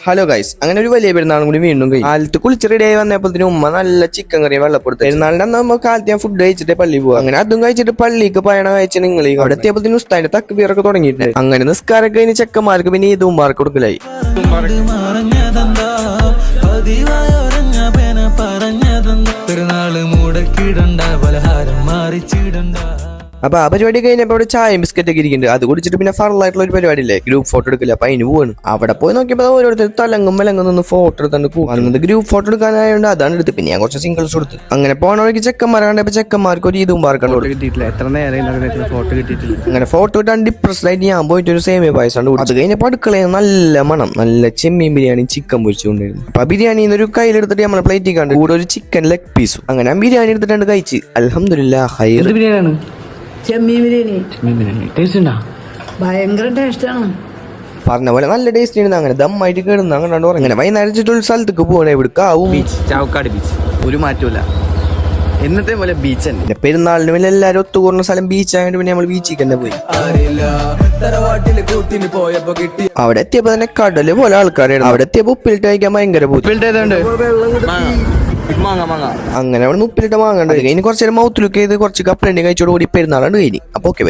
Hello guys, അങ്ങനെ ഒരു വലിയ പെരുന്നാളും കൂടി വീണ്ടും കഴിഞ്ഞു. കാലത്ത് കുളിച്ച് റെഡിയായി വന്നപ്പോഴത്തേനും ഉമ്മ നല്ല ചിക്കൻ കറി വെള്ളപ്പെടുത്തു. പെരുന്നാളിന്റെ അന്ന് നമുക്ക് കാലത്ത് ഞാൻ ഫുഡ് കഴിച്ചിട്ട് പള്ളി പോവാ. അങ്ങനെ അതും കഴിച്ചിട്ട് പള്ളിക്ക് പയണ കഴിച്ച നിങ്ങൾ അവിടെ എത്തിയപ്പോഴത്തേനും ഉസ്താദിന്റെ തക്ബീറൊക്കെ തുടങ്ങിയിട്ടുണ്ട്. അങ്ങനെ നിസ്കാരം കഴിഞ്ഞ് ചെക്കന്മാർക്ക് പിന്നെ ഈദ് മുബാറക്ക് കൊടുക്കലായി. അപ്പൊ ആ പരിപാടി കഴിഞ്ഞപ്പോ അവിടെ ചായയും ബിസ്ക്കറ്റ് ഒക്കെ ഇരിക്കുന്നുണ്ട്. അത് കുടിച്ചിട്ട് പിന്നെ ഫറലായിട്ടുള്ള ഒരു പരിപാടി ഇല്ലേ, ഗ്രൂപ്പ് ഫോട്ടോ എടുക്കില്ല. അപ്പൊ അതിന് പോവാണ്. അവിടെ പോയി നോക്കിയപ്പോ ഓരോരുത്തർ തലങ്ങും വിലങ്ങും നിന്ന് ഫോട്ടോ എടുത്തുണ്ട് പോകുന്നത്. ഗ്രൂപ്പ് ഫോട്ടോ എടുക്കാനായതുകൊണ്ട് അതാണ് എടുത്ത്. പിന്നെ ഞാൻ കുറച്ച് സിംഗിൾസ് കൊടുത്തു. അങ്ങനെ പോണ വഴിക്ക് ചെക്കന്മാരാണ്ട് ചെക്കന്മാർക്ക് ഒരു ഇതും പാർക്കാണ്ട് കിട്ടിയിട്ടില്ല. എത്ര നേരം ഫോട്ടോ കിട്ടിയിട്ടില്ല. അങ്ങനെ ഫോട്ടോ ഇട്ടാണ്ട് ഡിപ്രസ്ഡായിട്ട് ഞാൻ പോയിട്ട് ഒരു സേമിയ പായസം കൊടുത്തു. അത് കഴിഞ്ഞപ്പോ അടുക്കളയിൽ നല്ല മണം, നല്ല ചെമ്മീൻ ബിരിയാണി ചിക്കൻ പൊരിച്ചുകൊണ്ടിരുന്നു. അപ്പൊ ബിരിയാണി ഒരു കയ്യിലെടുത്തിട്ട് നമ്മളെ പ്ലേറ്റിൽ കണ്ട് കൂടെ ഒരു ചിക്കൻ ലെഗ് പീസും. അങ്ങനെ ആ ബിരിയാണി എടുത്തിട്ടാണ് കഴിച്ച്. അൽഹംദുലില്ലാഹ് ഹൈർ. ബിരിയാണിയാണ് ചെമ്മീൻ ബിരിയാണി ടേസ്റ്റ് ഉണ്ടാ? ഭയങ്കര ടേസ്റ്റാണ്. പറഞ്ഞ പോലെ നല്ല ടേസ്റ്റ് ആണ്. അങ്ങനെ ദമ്മായിട്ട് കേടുന്ന അങ്ങനെ അങ്ങനെ വൈകുന്നേരം ഒരു സ്ഥലത്തേക്ക് പോകണേ. എവിടുക്കാവും ബീച്ച്, ചാവക്കാട് ബീച്ച്. ഒരു മാറ്റമില്ല, എന്നത്തെ പോലെ ബീച്ച് തന്നെ. പിന്നെ പെരുന്നാളിന് പിന്നെ എല്ലാവരും ഒത്തുകൂടുന്ന സ്ഥലം ബീച്ച് ആയതുകൊണ്ട് പിന്നെ നമ്മൾ ബീച്ചിൽ തന്നെ പോയി. അവിടെ എത്തിയപ്പോ തന്നെ കടല് പോലെ ആൾക്കാരായിരുന്നു. അവിടെ എത്തിയപ്പോ ഉപ്പിലിട്ട് കഴിക്കാൻ ഭയങ്കര അങ്ങനെ അവിടെ ഉപ്പിലിട്ട് വാങ്ങണ്ട. ഇനി കുറച്ച് നേരം മൗത്ത് ലുക്ക് ചെയ്ത് കുറച്ച് കപ്പലണ്ടി കഴിച്ചോട് കൂടി പെരുന്നാളാണ് കഴിഞ്ഞു. അപ്പൊ ഓക്കെ ബൈ.